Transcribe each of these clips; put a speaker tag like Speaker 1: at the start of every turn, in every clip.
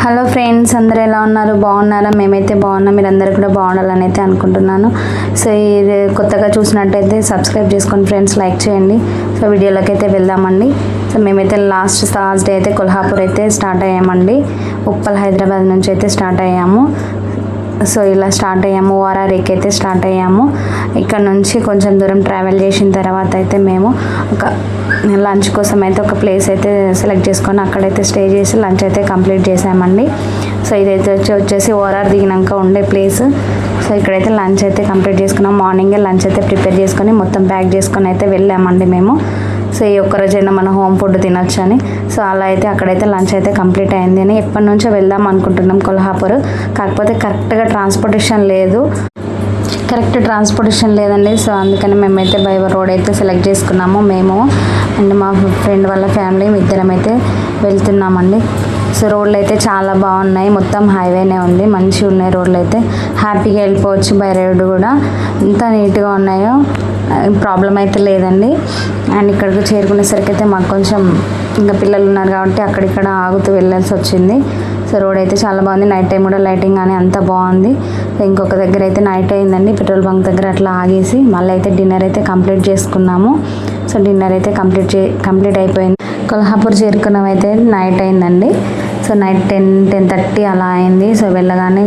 Speaker 1: Hello friends, అందరూ ఎలా ఉన్నారు? బాగున్నారా? మేమైతే బాగున్నాం. మీరందరూ కూడా బాగుండాలని అయితే అనుకుంటున్నాను. సో ఇది కొత్తగా చూసినట్టయితే సబ్స్క్రైబ్ చేసుకోండి ఫ్రెండ్స్, లైక్ చేయండి. సో వీడియోలోకి అయితే వెళ్దామండి. సో మేమైతే లాస్ట్ థర్స్డే అయితే కొల్హాపూర్ అయితే స్టార్ట్ అయ్యామండి. ఉప్పల్ హైదరాబాద్ నుంచి అయితే స్టార్ట్ అయ్యాము. సో ఇలా స్టార్ట్ అయ్యాము, ఓఆర్ఆర్కి అయితే స్టార్ట్ అయ్యాము. ఇక్కడ నుంచి కొంచెం దూరం ట్రావెల్ చేసిన తర్వాత అయితే మేము ఒక లంచ్ కోసం అయితే ఒక ప్లేస్ అయితే సెలెక్ట్ చేసుకొని అక్కడైతే స్టే చేసి లంచ్ అయితే కంప్లీట్ చేసామండి. సో ఇదైతే వచ్చేసి ఓఆర్ఆర్ దిగినాక ఉండే ప్లేస్. సో ఇక్కడైతే లంచ్ అయితే కంప్లీట్ చేసుకున్నాం. మార్నింగే లంచ్ అయితే ప్రిపేర్ చేసుకొని మొత్తం ప్యాక్ చేసుకొని అయితే వెళ్ళామండి మేము. సో ఈ ఒక్కరోజైనా మన హోమ్ ఫుడ్ తినొచ్చు అని. సో అలా అయితే అక్కడైతే లంచ్ అయితే కంప్లీట్ అయింది అని ఎప్పటి నుంచో వెళ్దాం అనుకుంటున్నాం కొల్హాపూర్. కాకపోతే కరెక్ట్ ట్రాన్స్పోర్టేషన్ లేదండి. సో అందుకని మేమైతే బై రోడ్ అయితే సెలెక్ట్ చేసుకున్నాము. మేము అండ్ మా ఫ్రెండ్ వాళ్ళ ఫ్యామిలీ ఇద్దరం అయితే వెళ్తున్నామండి. సో రోడ్లు అయితే చాలా బాగున్నాయి, మొత్తం హైవేనే ఉంది, మంచిగా ఉన్నాయి రోడ్లు అయితే. హ్యాపీగా వెళ్ళిపోవచ్చు బై రోడ్ కూడా, ఎంత నీట్గా ఉన్నాయో, ప్రాబ్లం అయితే లేదండి. అండ్ ఇక్కడికి చేరుకునేసరికి అయితే మాకు కొంచెం ఇంకా పిల్లలు ఉన్నారు కాబట్టి అక్కడిక్కడ ఆగుతూ వెళ్ళాల్సి వచ్చింది. సో రోడ్ అయితే చాలా బాగుంది. నైట్ టైం కూడా లైటింగ్ కానీ అంతా బాగుంది. ఇంకొక దగ్గర అయితే నైట్ అయిందండి, పెట్రోల్ బంక్ దగ్గర అట్లా ఆగేసి మళ్ళీ అయితే డిన్నర్ అయితే కంప్లీట్ చేసుకున్నాము. సో డిన్నర్ అయితే కంప్లీట్ అయిపోయింది. కొల్హాపూర్ చేరుకున్నాం అయితే నైట్ అయిందండి. సో నైట్ 10:30 అలా అయింది. సో వెళ్ళగానే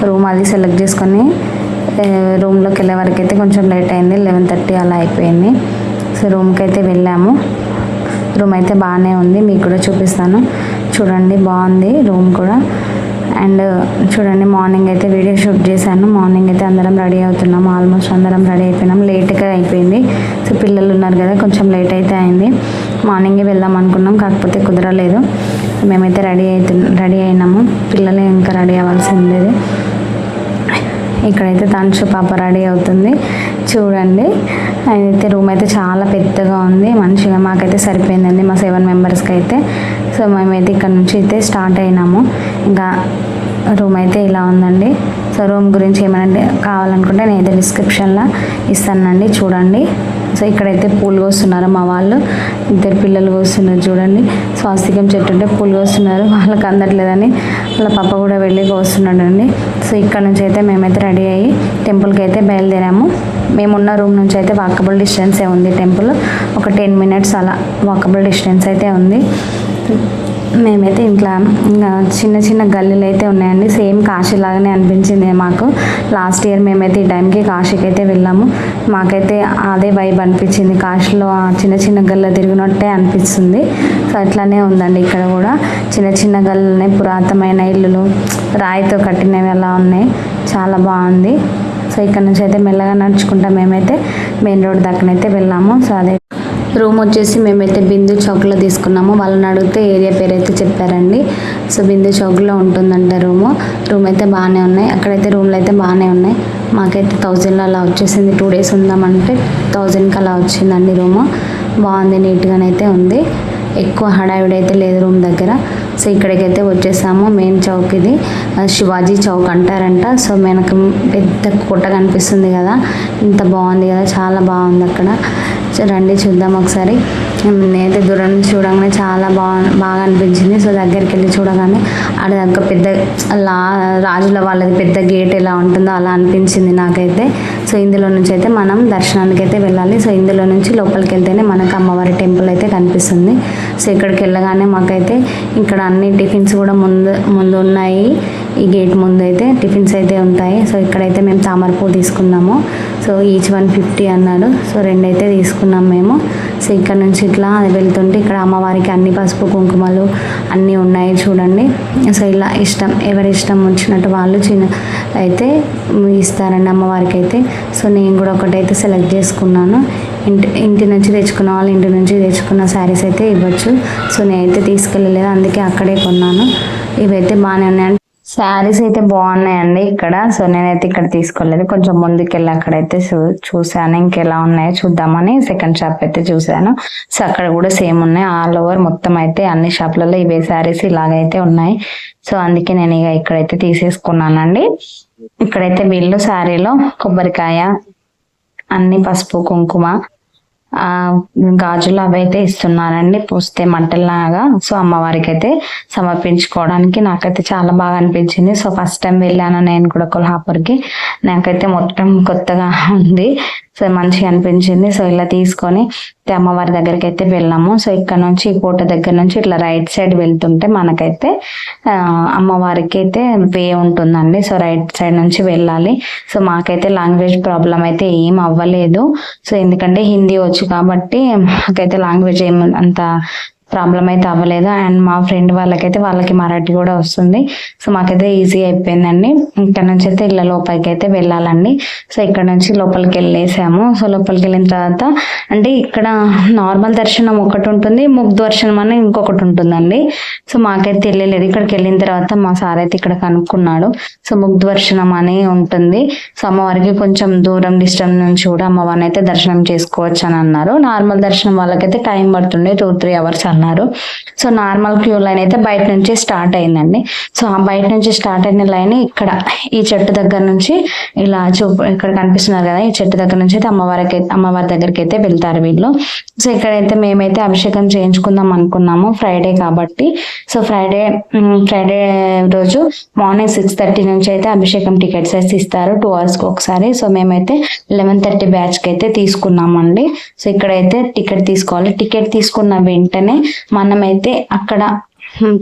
Speaker 1: రూమ్ అది సెలెక్ట్ చేసుకొని రూమ్లోకి వెళ్ళే వరకు అయితే కొంచెం లేట్ అయింది, 11:30 అలా అయిపోయింది. సో రూమ్కి అయితే వెళ్ళాము. రూమ్ అయితే బాగానే ఉంది, మీకు కూడా చూపిస్తాను చూడండి, బాగుంది రూమ్ కూడా. అండ్ చూడండి, మార్నింగ్ అయితే వీడియో షూట్ చేశాను. మార్నింగ్ అయితే అందరం రెడీ అవుతున్నాము, ఆల్మోస్ట్ అందరం రెడీ అయిపోయినాం. లేట్గా అయిపోయింది. సో పిల్లలు ఉన్నారు కదా, కొంచెం లేట్ అయితే అయింది. మార్నింగే వెళ్దాం అనుకున్నాం, కాకపోతే కుదరలేదు. మేమైతే రెడీ అయినాము. పిల్లలు ఇంకా రెడీ అవ్వాల్సి ఉండేది. ఇక్కడైతే తనుషు పాప రెడీ అవుతుంది చూడండి. అయితే రూమ్ అయితే చాలా పెద్దగా ఉంది, మంచిగా మాకైతే సరిపోయిందండి మా 7 మెంబర్స్కి అయితే. సో మేమైతే ఇక్కడ నుంచి అయితే స్టార్ట్ అయినాము. ఇంకా రూమ్ అయితే ఇలా ఉందండి. సో రూమ్ గురించి ఏమైనా కావాలనుకుంటే నేను అయితే డిస్క్రిప్షన్లో ఇస్తానండి, చూడండి. సో ఇక్కడైతే పూలు కోస్తున్నారు మా వాళ్ళు, ఇద్దరు పిల్లలు కోస్తున్నారు చూడండి. స్వాస్తికం చెట్టు ఉంటే పూలు కోస్తున్నారు, వాళ్ళకి అందట్లేదని వాళ్ళ పాప కూడా వెళ్ళి కోస్తున్నాడు అండి. సో ఇక్కడ నుంచి అయితే మేమైతే రెడీ అయ్యి టెంపుల్కి అయితే బయలుదేరాము. మేమున్న రూమ్ నుంచి అయితే వాకబుల్ డిస్టెన్సే ఉంది టెంపుల్, ఒక 10 minutes అలా వాకబుల్ డిస్టెన్స్ అయితే ఉంది. మేమైతే ఇంట్లో ఇంకా చిన్న చిన్న గల్లీలు అయితే ఉన్నాయండి, సేమ్ కాశీ లాగానే అనిపించింది మాకు. లాస్ట్ ఇయర్ మేమైతే ఈ టైంకి కాశీకి అయితే వెళ్ళాము, మాకైతే అదే వైబ్ అనిపించింది. కాశీలో చిన్న చిన్న గల్ల తిరిగినట్టే అనిపిస్తుంది. సో అట్లానే ఉందండి ఇక్కడ కూడా, చిన్న చిన్న గల్లునే, పురాతనమైన ఇల్లులు రాయితో కట్టినవి అలా ఉన్నాయి, చాలా బాగుంది. సో ఇక్కడ నుంచి అయితే మెల్లగా నడుచుకుంటా మేమైతే మెయిన్ రోడ్ దగ్గరనైతే వెళ్ళాము. సో అదే రూమ్ వచ్చేసి మేమైతే బిందు చౌక్లో తీసుకున్నాము. వాళ్ళని అడిగితే ఏరియా పేరు అయితే చెప్పారండి. సో బిందు చౌక్లో ఉంటుందంట రూమ్ అయితే బాగానే ఉన్నాయి. అక్కడైతే రూమ్లు అయితే బాగానే ఉన్నాయి. మాకైతే 1000 అలా వచ్చేసింది. 2 days ఉందామంటే 1000కి అలా వచ్చిందండి రూము. బాగుంది, నీట్గానైతే ఉంది, ఎక్కువ హడావిడి అయితే లేదు రూమ్ దగ్గర. సో ఇక్కడికైతే వచ్చేసాము. మెయిన్ చౌక్ ఇది, శివాజీ చౌక్ అంటారంట. సో మనకు పెద్ద కోట కనిపిస్తుంది కదా, ఇంత బాగుంది కదా, చాలా బాగుంది అక్కడ. రండి చూద్దాం ఒకసారి. నేనైతే దూరం నుంచి చూడగానే చాలా బాగా అనిపించింది. సో దగ్గరికి వెళ్ళి చూడగానే ఆడ దగ్గర పెద్ద రాజుల వాళ్ళది పెద్ద గేట్ ఎలా ఉంటుందో అలా అనిపించింది నాకైతే. సో ఇందులో నుంచి అయితే మనం దర్శనానికి అయితే వెళ్ళాలి. సో ఇందులో నుంచి లోపలికి వెళ్తేనే మనకు అమ్మవారి టెంపుల్ అయితే కనిపిస్తుంది. సో ఇక్కడికి వెళ్ళగానే మాకైతే ఇక్కడ అన్ని టిఫిన్స్ కూడా ముందు ఉన్నాయి. ఈ గేట్ ముందు అయితే టిఫిన్స్ అయితే ఉంటాయి. సో ఇక్కడైతే మేము తామరపూ తీసుకున్నాము. సో ఈచ్ 150 అన్నాడు. సో 2 అయితే తీసుకున్నాం మేము. సో ఇక్కడ నుంచి ఇట్లా వెళ్తుంటే ఇక్కడ అమ్మవారికి అన్ని పసుపు కుంకుమలు అన్నీ ఉన్నాయి చూడండి. సో ఇలా ఎవరి ఇష్టం వచ్చినట్టు వాళ్ళు అయితే ఇస్తారండి అమ్మవారికి అయితే. సో నేను కూడా ఒకటైతే సెలెక్ట్ చేసుకున్నాను. ఇంటి నుంచి తెచ్చుకున్న వాళ్ళు ఇంటి నుంచి తెచ్చుకున్న శారీస్ అయితే ఇవ్వచ్చు. సో నేనైతే తీసుకెళ్ళలేదు, అందుకే అక్కడే కొన్నాను. ఇవైతే బాగానే ఉన్నాయి, శారీస్ అయితే బాగున్నాయండి ఇక్కడ. సో నేనైతే ఇక్కడ తీసుకోలేదు, కొంచెం ముందుకెళ్ళి అక్కడైతే చూసాను ఇంకెలా ఉన్నాయో చూద్దామని సెకండ్ షాప్ అయితే చూసాను. సో అక్కడ కూడా సేమ్ ఉన్నాయి, ఆల్ ఓవర్ మొత్తం అయితే అన్ని షాప్లలో ఇవే శారీస్ ఇలాగైతే ఉన్నాయి. సో అందుకే నేను ఇక ఇక్కడైతే తీసేసుకున్నానండి. ఇక్కడైతే వీళ్ళు శారీలో కొబ్బరికాయ, అన్ని పసుపు కుంకుమ గాజులు అవి అయితే ఇస్తున్నారండి, పూస్తే మంటల్లాగా. సో అమ్మవారికి అయితే సమర్పించుకోవడానికి నాకైతే చాలా బాగా అనిపించింది. సో ఫస్ట్ టైం వెళ్ళాను నేను కూడా కొల్హాపూర్కి. నాకైతే మొత్తం కొత్తగా ఉంది. సో మంచిగా అనిపించింది. సో ఇలా తీసుకొని అమ్మవారి దగ్గరికి అయితే వెళ్ళాము. సో ఇక్కడ నుంచి ఈ కోట దగ్గర నుంచి ఇట్లా రైట్ సైడ్ వెళ్తుంటే మనకైతే అమ్మవారికి అయితే వే ఉంటుందండి. సో రైట్ సైడ్ నుంచి వెళ్ళాలి. సో మాకైతే లాంగ్వేజ్ ప్రాబ్లం అయితే ఏం అవ్వలేదు. సో ఎందుకంటే హిందీ వచ్చు కాబట్టి మాకైతే లాంగ్వేజ్ ఏం అంత ప్రాబ్లం అయితే అవ్వలేదు. అండ్ మా ఫ్రెండ్ వాళ్ళకి మరాఠీ కూడా వస్తుంది. సో మాకైతే ఈజీ అయిపోయిందండి. ఇక్కడ నుంచి అయితే ఇళ్ళ లోపలికి అయితే వెళ్ళాలండి. సో ఇక్కడ నుంచి లోపలికి వెళ్ళేసాము. సో లోపలికి వెళ్ళిన తర్వాత అంటే ఇక్కడ నార్మల్ దర్శనం ఒకటి ఉంటుంది, ముగ్ధ దర్శనం అని ఇంకొకటి ఉంటుందండి. సో మాకైతే తెలియలేదు. ఇక్కడికి వెళ్ళిన తర్వాత మా సార్ అయితే ఇక్కడ కనుక్కున్నాడు. సో ముగ్ధ దర్శనం అని ఉంటుంది. సో అమ్మవారికి కొంచెం దూరం డిస్టెన్స్ నుంచి కూడా అమ్మవారిని అయితే దర్శనం చేసుకోవచ్చు అని అన్నారు. నార్మల్ దర్శనం వాళ్ళకైతే టైం పడుతుండే 2-3 అవర్స్ అన్నారు. సో నార్మల్ క్యూ లైన్ అయితే బయట నుంచి స్టార్ట్ అయిందండి. సో ఆ బయట నుంచి స్టార్ట్ అయిన లైన్ ఇక్కడ ఈ చెట్టు దగ్గర నుంచి ఇలా ఇక్కడ కనిపిస్తున్నారు కదా, ఈ చెట్టు దగ్గర నుంచి అయితే అమ్మవారి దగ్గరికి అయితే వెళ్తారు వీళ్ళు. సో ఇక్కడైతే మేమైతే అభిషేకం చేయించుకుందాం అనుకున్నాము, ఫ్రైడే కాబట్టి. సో ఫ్రైడే రోజు మార్నింగ్ 6:30 నుంచి అయితే అభిషేకం టికెట్స్ అయితే ఇస్తారు 2 hours ఒకసారి. సో మేమైతే 11:30 బ్యాచ్ కి అయితే తీసుకున్నామండి. సో ఇక్కడైతే టికెట్ తీసుకోవాలి. టికెట్ తీసుకున్న వెంటనే మనమైతే అక్కడ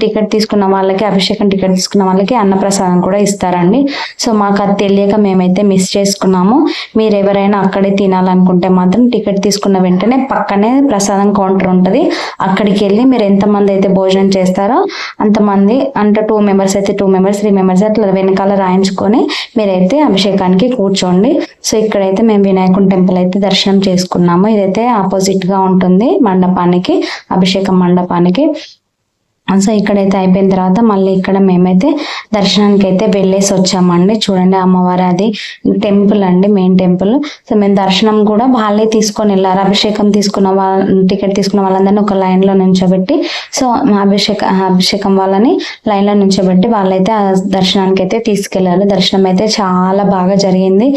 Speaker 1: టికెట్ తీసుకున్న వాళ్ళకి, అభిషేకం టికెట్ తీసుకున్న వాళ్ళకి అన్నప్రసాదం కూడా ఇస్తారండి. సో మాకు అది తెలియక మేమైతే మిస్ చేసుకున్నాము. మీరు ఎవరైనా అక్కడే తినాలనుకుంటే మాత్రం టికెట్ తీసుకున్న వెంటనే పక్కనే ప్రసాదం కౌంటర్ ఉంటుంది. అక్కడికి వెళ్ళి మీరు ఎంతమంది అయితే భోజనం చేస్తారో అంతమంది, అంటే 2 members అయితే 2 members 3 members అట్లా వెనకాల రాయించుకొని మీరైతే అభిషేకానికి కూర్చోండి. సో ఇక్కడైతే మేము వినాయకుని టెంపుల్ అయితే దర్శనం చేసుకున్నాము. ఇదైతే ఆపోజిట్ గా ఉంటుంది మండపానికి, అభిషేకం మండపానికి. సో ఇక్కడైతే అయిపోయిన తర్వాత మళ్ళీ ఇక్కడ మేమైతే దర్శనానికి అయితే వెళ్ళేసి వచ్చామండి. చూడండి అమ్మవారి అది టెంపుల్ అండి, మెయిన్ టెంపుల్. సో మేము దర్శనం కూడా వాళ్ళే తీసుకొని వెళ్ళారు. అభిషేకం తీసుకున్న టికెట్ తీసుకున్న వాళ్ళందరినీ ఒక లైన్ లో నుంచోబెట్టి, సో అభిషేకం వాళ్ళని లైన్ లో నుంచోబెట్టి వాళ్ళైతే ఆ దర్శనానికి అయితే తీసుకెళ్లారు. దర్శనం అయితే చాలా బాగా జరిగింది,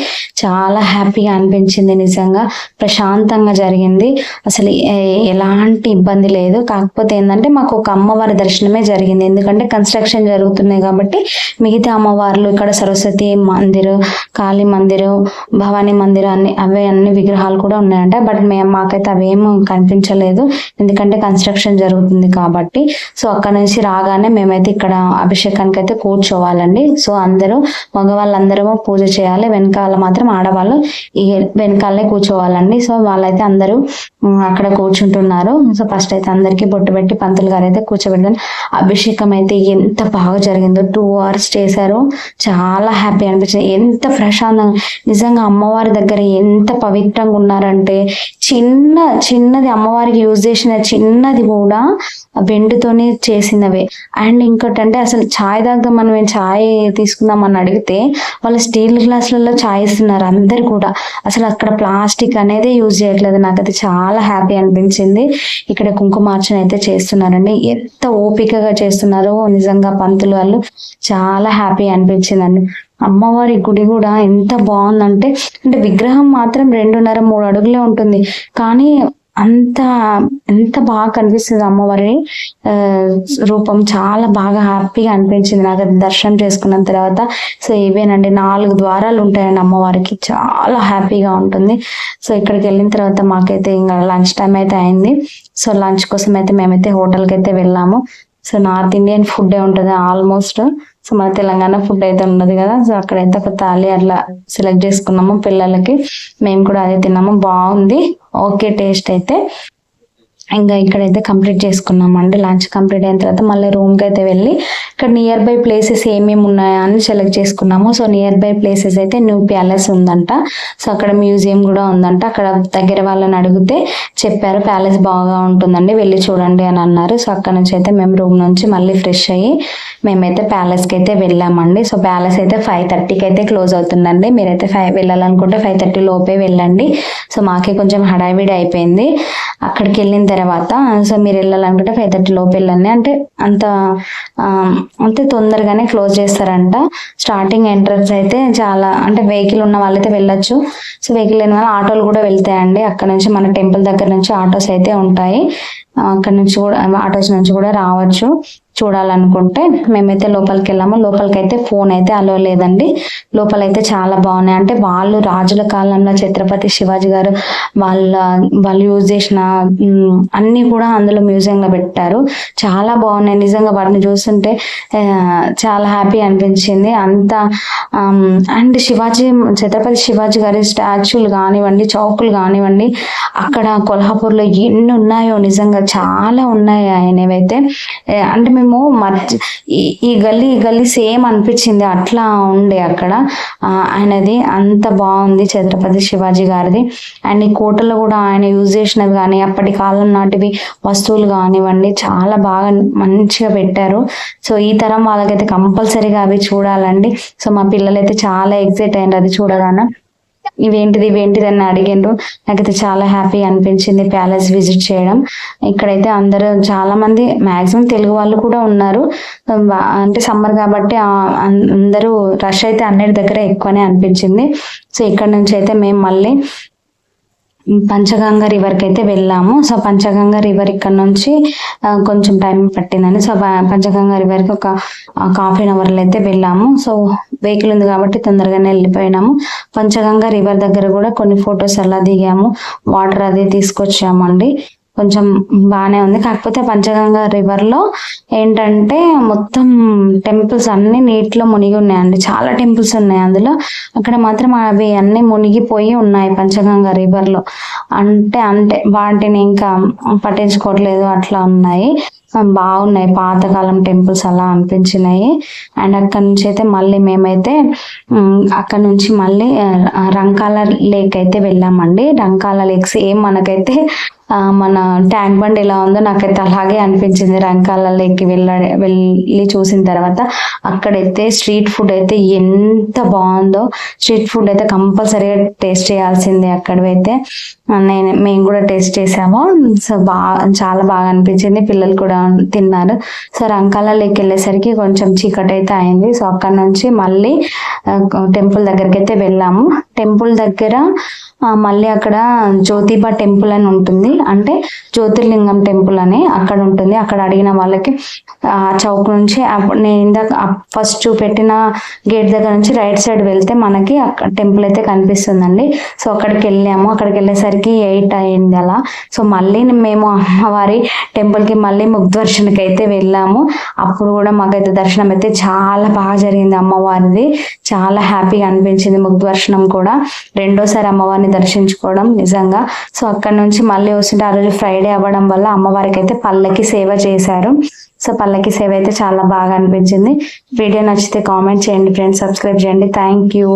Speaker 1: చాలా హ్యాపీగా అనిపించింది, నిజంగా ప్రశాంతంగా జరిగింది. అసలు ఎలాంటి ఇబ్బంది లేదు. కాకపోతే ఏంటంటే మాకు ఒక అమ్మవారి దర్శనమే జరిగింది, ఎందుకంటే కన్స్ట్రక్షన్ జరుగుతున్నాయి కాబట్టి. మిగతా అమ్మవార్లు ఇక్కడ సరస్వతి మందిరు, కాళీ మందిరు, భవానీ మందిరు అన్ని విగ్రహాలు కూడా ఉన్నాయంట. బట్ మాకైతే అవేం కనిపించలేదు, ఎందుకంటే కన్స్ట్రక్షన్ జరుగుతుంది కాబట్టి. సో అక్కడ నుంచి రాగానే మేమైతే ఇక్కడ అభిషేకానికి అయితే కూర్చోవాలండి. సో అందరూ మగవాళ్ళందరూ పూజ చేయాలి, వెనకాల మాత్రం ఆడవాళ్ళు ఈ వెనకాలనే కూర్చోవాలండి. సో వాళ్ళైతే అందరూ అక్కడ కూర్చుంటున్నారు. సో ఫస్ట్ అయితే అందరికి బొట్టు పెట్టి పంతులు గారు అయితే కూర్చోబెట్టారు. అభిషేకం అయితే ఎంత బాగా జరిగిందో, 2 hours చేశారు. చాలా హ్యాపీ అనిపించింది, ఎంత ప్రశాంతంగా. నిజంగా అమ్మవారి దగ్గర ఎంత పవిత్రంగా ఉన్నారంటే, చిన్నది అమ్మవారికి యూజ్ చేసిన చిన్నది కూడా వెండితోనే చేసినవే. అండ్ ఇంకోటంటే అసలు ఛాయ్ తాగుదాం, మనం ఛాయ్ తీసుకుందామని అడిగితే వాళ్ళు స్టీల్ గ్లాసులలో ఛాయ్ ఇస్తున్నారు అందరు కూడా. అసలు అక్కడ ప్లాస్టిక్ అనేది యూజ్ చేయట్లేదు. నాకైతే చాలా హ్యాపీ అనిపించింది. ఇక్కడ కుంకుమార్చన అయితే చేస్తున్నారండి, ఎంత ఓపికగా చేస్తున్నారో నిజంగా పంతులు వాళ్ళు. చాలా హ్యాపీ అనిపించిందండి. అమ్మవారి గుడి కూడా ఎంత బాగుందంటే, అంటే విగ్రహం మాత్రం 2.5-3 అడుగులే ఉంటుంది, కానీ ఎంత బాగా కనిపిస్తుంది అమ్మవారి రూపం. చాలా బాగా హ్యాపీగా అనిపించింది నాకు దర్శనం చేసుకున్న తర్వాత. సో ఇవేనండి 4 ద్వారాలు ఉంటాయండి అమ్మవారికి, చాలా హ్యాపీగా ఉంటుంది. సో ఇక్కడికి వెళ్ళిన తర్వాత మాకైతే ఇంకా లంచ్ టైం అయితే అయింది. సో లంచ్ కోసం అయితే మేమైతే హోటల్కి అయితే వెళ్ళాము. సో నార్త్ ఇండియన్ ఫుడ్ ఉంటుంది ఆల్మోస్ట్. సో మన తెలంగాణ ఫుడ్ అయితే ఉన్నది కదా. సో అక్కడైతే ఒక థాలి అట్లా సెలెక్ట్ చేసుకున్నాము పిల్లలకి, మేము కూడా అదే తిన్నాము. బాగుంది, ఓకే టేస్ట్ అయితే. ఇంకా ఇక్కడైతే కంప్లీట్ చేసుకున్నామండి. లంచ్ కంప్లీట్ అయిన తర్వాత మళ్ళీ రూమ్కి అయితే వెళ్ళి ఇక్కడ నియర్ బై ప్లేసెస్ ఏమేమి ఉన్నాయా అని సెలెక్ట్ చేసుకున్నాము. సో నియర్ బై ప్లేసెస్ అయితే న్యూ ప్యాలెస్ ఉందంట. సో అక్కడ మ్యూజియం కూడా ఉందంట. అక్కడ దగ్గర వాళ్ళని అడిగితే చెప్పారు ప్యాలెస్ బాగా ఉంటుందండి, వెళ్ళి చూడండి అని అన్నారు. సో అక్కడ నుంచి అయితే మేము రూమ్ నుంచి మళ్ళీ ఫ్రెష్ అయ్యి మేమైతే ప్యాలెస్కి అయితే వెళ్ళామండి. సో ప్యాలెస్ అయితే 5:30కి అయితే క్లోజ్ అవుతుందండి. మీరైతే వెళ్ళాలనుకుంటే 5:30 లోపే వెళ్ళండి. సో మాకే కొంచెం హడావిడి అయిపోయింది. అక్కడికి వెళ్ళిన తర్వాత సో మీరు వెళ్ళాలనుకుంటే 5:30 లోపు వెళ్ళండి. అంటే అంత అంటే తొందరగానే క్లోజ్ చేస్తారంట. స్టార్టింగ్ ఎంట్రన్స్ అయితే చాలా అంటే వెహికల్ ఉన్న వాళ్ళైతే వెళ్ళొచ్చు. సో వెహికల్ లేని వాళ్ళు ఆటోలు కూడా వెళ్తాయండి. అక్కడ నుంచి మన టెంపుల్ దగ్గర నుంచి ఆటోస్ అయితే ఉంటాయి. అక్కడ నుంచి కూడా ఆటోస్ నుంచి కూడా రావచ్చు చూడాలనుకుంటే. మేమైతే లోపలికి వెళ్ళాము. లోపలికైతే ఫోన్ అయితే అలో లేదండి. లోపలైతే చాలా బాగున్నాయి. అంటే వాళ్ళు రాజుల కాలంలో ఛత్రపతి శివాజీ గారు వాళ్ళు యూజ్ చేసిన అన్ని కూడా అందులో మ్యూజియం లో పెట్టారు. చాలా బాగున్నాయి నిజంగా. వాటిని చూస్తుంటే చాలా హ్యాపీ అనిపించింది. అంత అండ్ ఛత్రపతి శివాజీ గారి స్టాచ్యూలు కానివ్వండి, చౌకులు కానివ్వండి, అక్కడ కొల్హాపూర్లో ఎన్ని ఉన్నాయో నిజంగా చాలా ఉన్నాయి ఆయనవైతే. అంటే మేము ఈ గల్లీ సేమ్ అనిపించింది, అట్లా ఉండే అక్కడ ఆయనది. అంత బాగుంది ఛత్రపతి శివాజీ గారిది. అండ్ ఈ కోటలో కూడా ఆయన యూజ్ చేసినవి కానీ అప్పటి కాలం నాటివి వస్తువులు కానివ్వండి చాలా బాగా మంచిగా పెట్టారు. సో ఈ తరం వాళ్ళకైతే కంపల్సరీగా అవి చూడాలండి. సో మా పిల్లలైతే చాలా ఎక్సైట్ అయ్యారు అది చూడగానే. ఇవేంటిది అని అడిగిండ్రు. నాకైతే చాలా హ్యాపీ అనిపించింది ప్యాలెస్ విజిట్ చేయడం. ఇక్కడైతే అందరూ చాలా మంది మాక్సిమం తెలుగు వాళ్ళు కూడా ఉన్నారు. అంటే సమ్మర్ కాబట్టి అందరూ రష్ అయితే అన్నిటి దగ్గర ఎక్కువనే అనిపించింది. సో ఇక్కడ నుంచి అయితే మేము మళ్ళీ పంచగంగ రివర్కి అయితే వెళ్ళాము. సో పంచగంగ రివర్ ఇక్కడ నుంచి కొంచెం టైం పట్టిందండి. సో పంచగంగ రివర్కి ఒక ½ అవర్లో అయితే వెళ్ళాము. సో వెహికల్ ఉంది కాబట్టి తొందరగానే వెళ్ళిపోయినాము. పంచగంగ రివర్ దగ్గర కూడా కొన్ని ఫొటోస్ అలా దిగాము. వాటర్ అది తీసుకొచ్చాము అండి. కొంచెం బాగానే ఉంది. కాకపోతే పంచగంగ రివర్ లో ఏంటంటే మొత్తం టెంపుల్స్ అన్ని నీటిలో మునిగి ఉన్నాయండి. చాలా టెంపుల్స్ ఉన్నాయి అందులో. అక్కడ మాత్రం అవి అన్ని మునిగిపోయి ఉన్నాయి పంచగంగ రివర్ లో. అంటే వాటిని ఇంకా పట్టించుకోవట్లేదు, అట్లా ఉన్నాయి. బాగున్నాయి పాతకాలం టెంపుల్స్ అలా అనిపించినాయి. అండ్ అక్కడ నుంచి అయితే మళ్ళీ మేమైతే అక్కడ నుంచి మళ్ళీ రంకాల లేక్ అయితే వెళ్ళామండి. రంకాల లేక్ సేమ్ మనకైతే మన ట్యాంక్ బండ్ ఎలా ఉందో నాకైతే అలాగే అనిపించింది. రంకాల లేక్కి వెళ్ళి చూసిన తర్వాత అక్కడైతే స్ట్రీట్ ఫుడ్ అయితే ఎంత బాగుందో. స్ట్రీట్ ఫుడ్ అయితే కంపల్సరీగా టేస్ట్ చేయాల్సిందే. అక్కడైతే మేము కూడా టేస్ట్ చేసాము. సో చాలా బాగా అనిపించింది. పిల్లలు కూడా తిన్నారు. సో రంకాల లేక్ వెళ్ళేసరికి కొంచెం చీకటి అయితే అయింది. సో అక్కడ నుంచి మళ్ళీ టెంపుల్ దగ్గరికి అయితే వెళ్ళాము. టెంపుల్ దగ్గర మళ్ళీ అక్కడ జ్యోతిబా టెంపుల్ అని ఉంటుంది. అంటే జ్యోతిర్లింగం టెంపుల్ అని అక్కడ ఉంటుంది. అక్కడ అడిగిన వాళ్ళకి ఆ చౌక్ నుంచి నేను ఇందాక ఫస్ట్ చూపెట్టిన గేట్ దగ్గర నుంచి రైట్ సైడ్ వెళ్తే మనకి అక్కడ టెంపుల్ అయితే కనిపిస్తుందండి. సో అక్కడికి వెళ్ళాము. అక్కడికి వెళ్ళేసరికి 8 అయింది అలా. సో మళ్ళీ మేము అమ్మవారి టెంపుల్కి మళ్ళీ ముగ్ధర్శనకి అయితే వెళ్ళాము. అప్పుడు కూడా మాకైతే దర్శనం అయితే చాలా బాగా జరిగింది. అమ్మవారిది చాలా హ్యాపీగా అనిపించింది. ముగ్ధర్శనం కూడా రెండోసారి అమ్మవారిని దర్శించుకోవడం నిజంగా. సో అక్కడ నుంచి మళ్ళీ వస్తుంటే ఆ రోజు ఫ్రైడే అవ్వడం వల్ల అమ్మవారికి అయితే పల్లకి సేవ చేశారు. సో పల్లకి సేవ అయితే చాలా బాగా అనిపించింది. వీడియో నచ్చితే కామెంట్ చేయండి ఫ్రెండ్స్, సబ్స్క్రైబ్ చేయండి. Thank you.